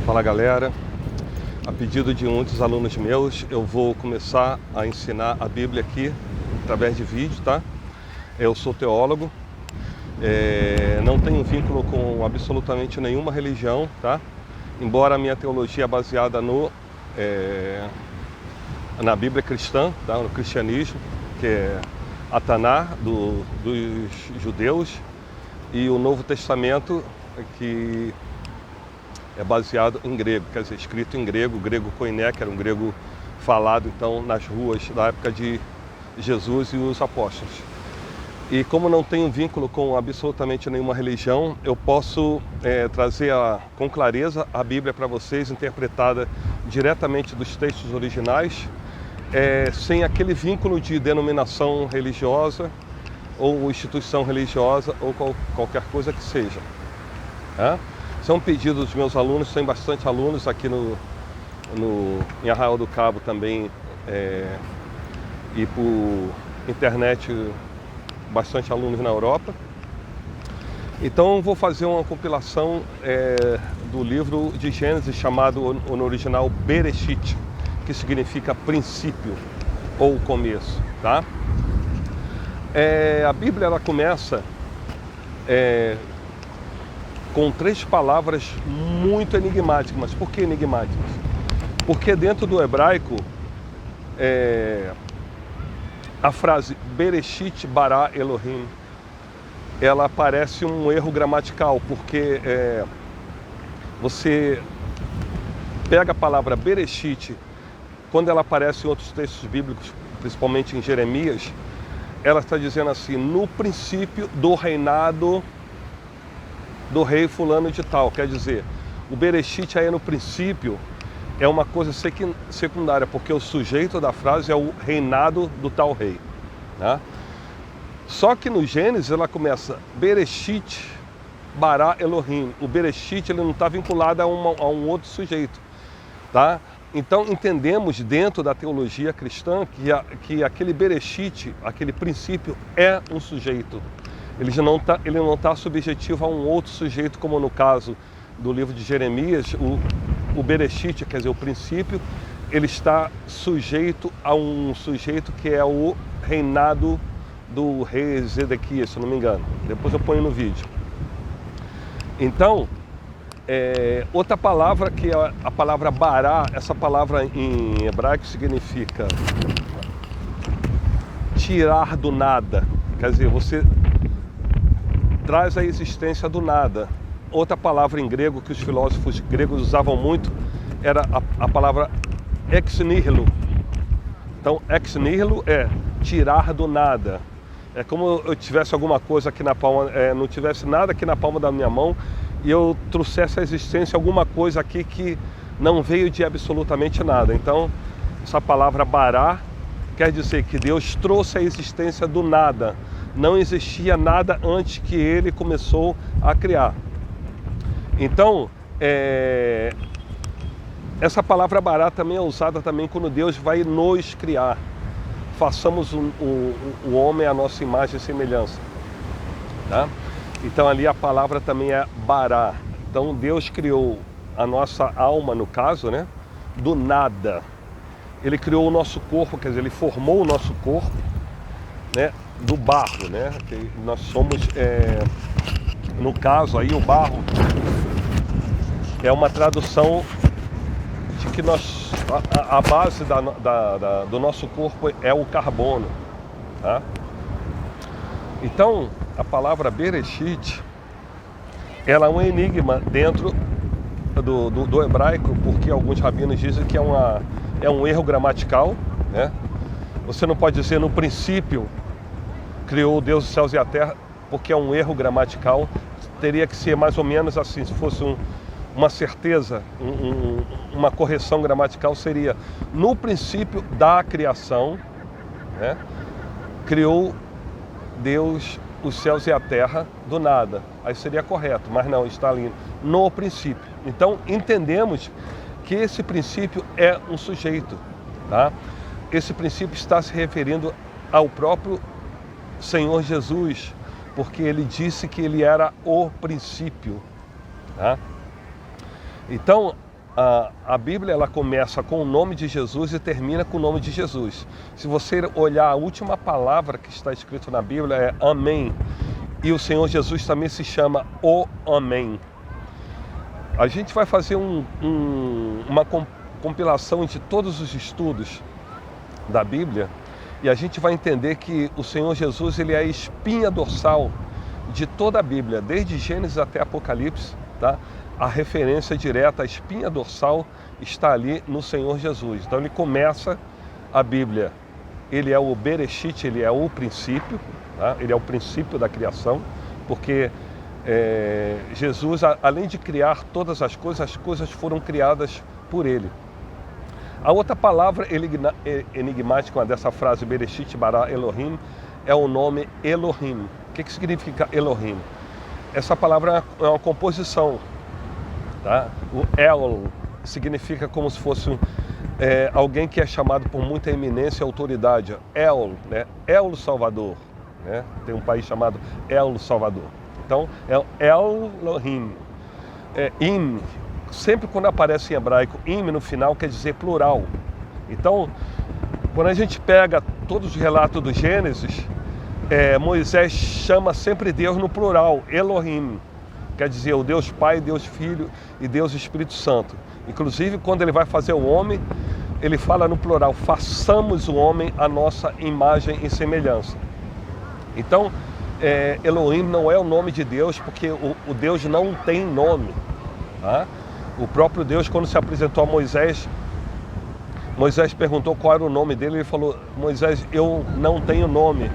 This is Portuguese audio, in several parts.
Fala galera, a pedido de muitos alunos meus, eu vou começar a ensinar a Bíblia aqui através de vídeo, tá? Eu sou teólogo, não tenho vínculo com absolutamente nenhuma religião, tá? Embora a minha teologia é baseada na Bíblia cristã, tá? No cristianismo, que é a Taná dos judeus, e o Novo Testamento, que é baseado em grego, quer dizer, escrito em grego, o grego koiné, que era um grego falado então nas ruas da época de Jesus e os apóstolos. E como não tenho vínculo com absolutamente nenhuma religião, eu posso trazer com clareza a Bíblia para vocês, interpretada diretamente dos textos originais, sem aquele vínculo de denominação religiosa ou instituição religiosa ou qualquer coisa que seja. São pedidos dos meus alunos, tem bastante alunos aqui em Arraial do Cabo também, e por internet bastante alunos na Europa. Então eu vou fazer uma compilação do livro de Gênesis, chamado no original Bereshit, que significa princípio ou começo, tá? A Bíblia ela começa com 3 palavras muito enigmáticas. Mas por que enigmáticas? Porque dentro do hebraico, a frase Bereshit bara Elohim, ela parece um erro gramatical, porque você pega a palavra Bereshit, quando ela aparece em outros textos bíblicos, principalmente em Jeremias, ela está dizendo assim: no princípio do reinado do rei fulano de tal. Quer dizer, o Bereshit aí no princípio é uma coisa secundária, porque o sujeito da frase é o reinado do tal rei, né? Só que no Gênesis ela começa Bereshit bara Elohim. O Bereshit ele não está vinculado a um outro sujeito, tá? Então entendemos dentro da teologia cristã que aquele Bereshit, aquele princípio, é um sujeito. Ele não tá subjetivo a um outro sujeito, como no caso do livro de Jeremias. O Bereshit, quer dizer, o princípio, ele está sujeito a um sujeito que é o reinado do rei Zedequias, se eu não me engano. Depois eu ponho no vídeo. Então, outra palavra que é a palavra bará, essa palavra em hebraico significa tirar do nada. Quer dizer, você traz a existência do nada. Outra palavra em grego que os filósofos gregos usavam muito era a palavra ex nihilo. Então, ex nihilo é tirar do nada. É como eu tivesse alguma coisa aqui na palma, não tivesse nada aqui na palma da minha mão e eu trouxesse à existência alguma coisa aqui que não veio de absolutamente nada. Então, essa palavra bará quer dizer que Deus trouxe a existência do nada. Não existia nada antes que ele começou a criar. Então, essa palavra bará também é usada também quando Deus vai nos criar. Façamos o homem à nossa imagem e semelhança, tá? Então ali a palavra também é bará. Então Deus criou a nossa alma, no caso, né, do nada. Ele criou o nosso corpo, quer dizer, ele formou o nosso corpo, né, do barro, né? Que nós somos, no caso aí, o barro é uma tradução de que a base do nosso corpo é o carbono, tá? Então, a palavra Bereshit, ela é um enigma dentro do hebraico, porque alguns rabinos dizem que é um erro gramatical, né? Você não pode dizer no princípio criou Deus os céus e a terra, porque é um erro gramatical. Teria que ser mais ou menos assim, se fosse uma certeza, uma correção gramatical, seria no princípio da criação, né, criou Deus os céus e a terra do nada. Aí seria correto, mas não, está ali no princípio. Então entendemos que esse princípio é um sujeito, tá? Esse princípio está se referindo ao próprio Senhor Jesus, porque ele disse que ele era o princípio, tá? Então, a Bíblia ela começa com o nome de Jesus e termina com o nome de Jesus. Se você olhar a última palavra que está escrito na Bíblia é Amém. E o Senhor Jesus também se chama o Amém. A gente vai fazer uma compilação de todos os estudos da Bíblia e a gente vai entender que o Senhor Jesus ele é a espinha dorsal de toda a Bíblia, desde Gênesis até Apocalipse, tá? A referência direta, a espinha dorsal está ali no Senhor Jesus. Então ele começa a Bíblia, ele é o Bereshit, ele é o princípio, tá? Ele é o princípio da criação, porque Jesus, além de criar todas as coisas foram criadas por ele. A outra palavra enigmática dessa frase, Bereshit bara Elohim, é o nome Elohim. O que significa Elohim? Essa palavra é uma composição. Tá? O El significa como se fosse alguém que é chamado por muita eminência e autoridade. El, né? El Salvador. Né? Tem um país chamado El Salvador. Então, é Elohim. Im, sempre quando aparece em hebraico, im no final quer dizer plural. Então, quando a gente pega todos os relatos do Gênesis, Moisés chama sempre Deus no plural, Elohim. Quer dizer, o Deus Pai, Deus Filho e Deus Espírito Santo. Inclusive, quando ele vai fazer o homem, ele fala no plural, façamos o homem a nossa imagem e semelhança. Então, Elohim não é o nome de Deus, porque o Deus não tem nome. Tá? O próprio Deus, quando se apresentou a Moisés, Moisés perguntou qual era o nome dele, ele falou, Moisés, eu não tenho nome.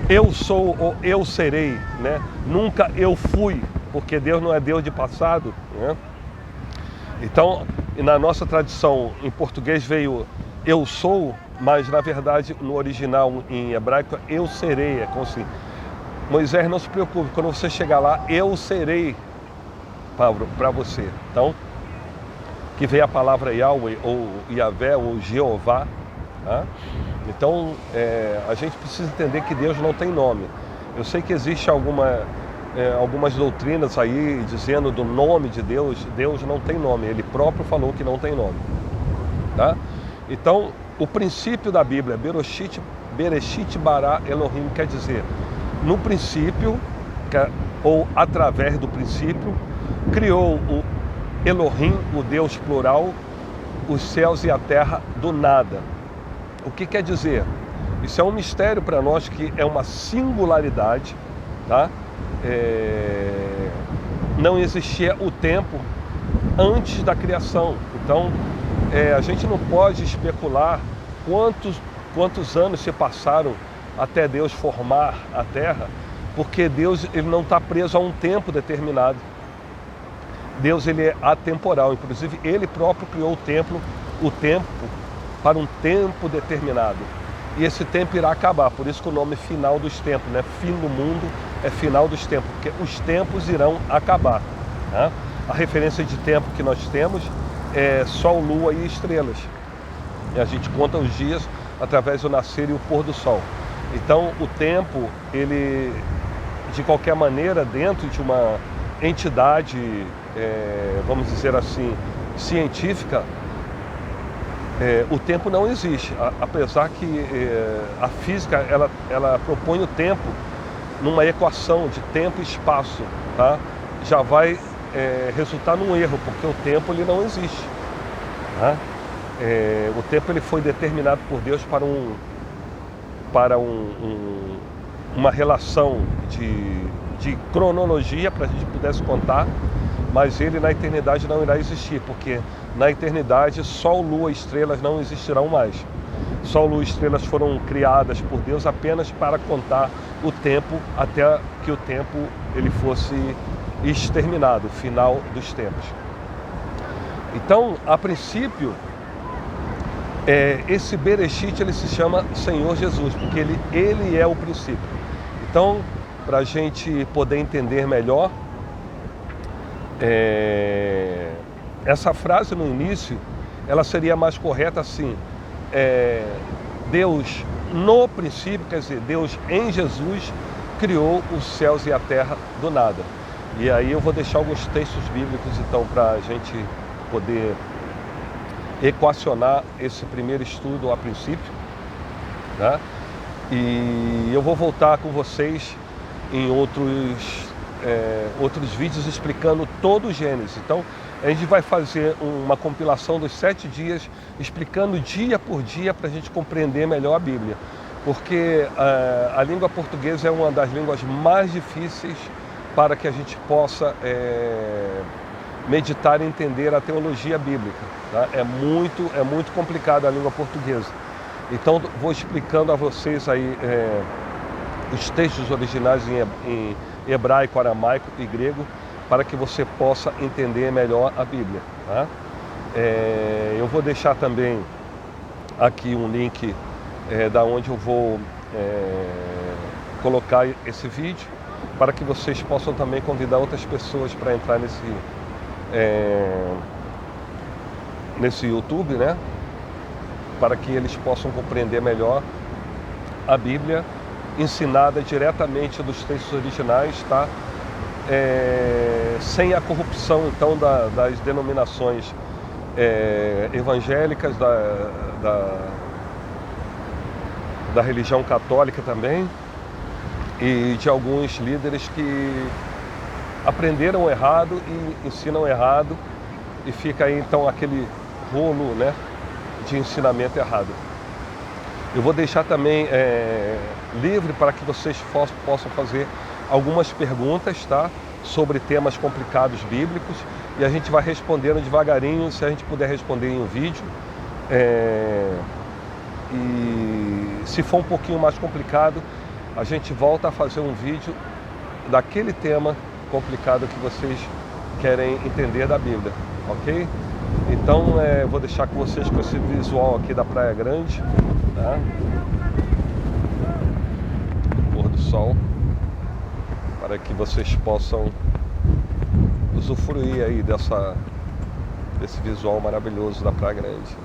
Eu sou ou eu serei, né? Nunca eu fui, porque Deus não é Deus de passado, né? Então, na nossa tradição, em português veio eu sou, mas na verdade no original em hebraico eu serei, é como assim. Moisés, não se preocupe, quando você chegar lá, eu serei para você. Então, que veio a palavra Yahweh, ou Yahvé, ou Jeová, tá? Então, a gente precisa entender que Deus não tem nome. Eu sei que existe algumas doutrinas aí dizendo do nome de Deus. Deus não tem nome, Ele próprio falou que não tem nome. Tá? Então, o princípio da Bíblia, Bereshit bara Elohim, quer dizer, no princípio, ou através do princípio, criou o Elohim, o Deus plural, os céus e a terra do nada. O que quer dizer? Isso é um mistério para nós, que é uma singularidade, tá? Não existia o tempo antes da criação. Então, a gente não pode especular quantos anos se passaram até Deus formar a terra, porque Deus ele não está preso a um tempo determinado. Deus ele é atemporal, inclusive Ele próprio criou o tempo para um tempo determinado. E esse tempo irá acabar, por isso que o nome final dos tempos, né? Fim do mundo é final dos tempos, porque os tempos irão acabar. Né? A referência de tempo que nós temos é Sol, Lua e estrelas. E a gente conta os dias através do nascer e o pôr do sol. Então o tempo, ele, de qualquer maneira, dentro de uma entidade, vamos dizer assim, científica, o tempo não existe, apesar que a física ela propõe o tempo numa equação de tempo e espaço, tá? Já vai resultar num erro, porque o tempo ele não existe, tá? O tempo ele foi determinado por Deus para uma relação de cronologia, para a gente pudesse contar, mas ele na eternidade não irá existir, porque na eternidade Sol, Lua e estrelas não existirão mais. Sol, Lua e estrelas foram criadas por Deus apenas para contar o tempo, até que o tempo ele fosse exterminado, o final dos tempos. Então, a princípio, esse Bereshit ele se chama Senhor Jesus, porque ele é o princípio. Então, para a gente poder entender melhor, essa frase no início, ela seria mais correta assim, Deus no princípio, quer dizer, Deus em Jesus criou os céus e a terra do nada. E aí eu vou deixar alguns textos bíblicos então para a gente poder equacionar esse primeiro estudo a princípio, né? E eu vou voltar com vocês em outros vídeos explicando todo o Gênesis. Então, a gente vai fazer uma compilação dos 7 dias, explicando dia por dia para a gente compreender melhor a Bíblia. Porque a língua portuguesa é uma das línguas mais difíceis para que a gente possa meditar e entender a teologia bíblica. Tá? É muito complicada a língua portuguesa. Então, vou explicando a vocês aí os textos originais em hebraico, aramaico e grego, para que você possa entender melhor a Bíblia. Tá? Eu vou deixar também aqui um link da onde eu vou colocar esse vídeo, para que vocês possam também convidar outras pessoas para entrar nesse YouTube, né? Para que eles possam compreender melhor a Bíblia, ensinada diretamente dos textos originais, tá? Sem a corrupção, então, das denominações evangélicas, da religião católica também, e de alguns líderes que aprenderam errado e ensinam errado, e fica aí então aquele rolo, né, de ensinamento errado. Eu vou deixar também livre para que vocês possam fazer algumas perguntas, tá, sobre temas complicados bíblicos, e a gente vai respondendo devagarinho, se a gente puder responder em um vídeo. E se for um pouquinho mais complicado, a gente volta a fazer um vídeo daquele tema complicado que vocês querem entender da Bíblia, ok? Então, vou deixar com vocês com esse visual aqui da Praia Grande, tá? Pôr do sol, para que vocês possam usufruir aí desse visual maravilhoso da Praia Grande.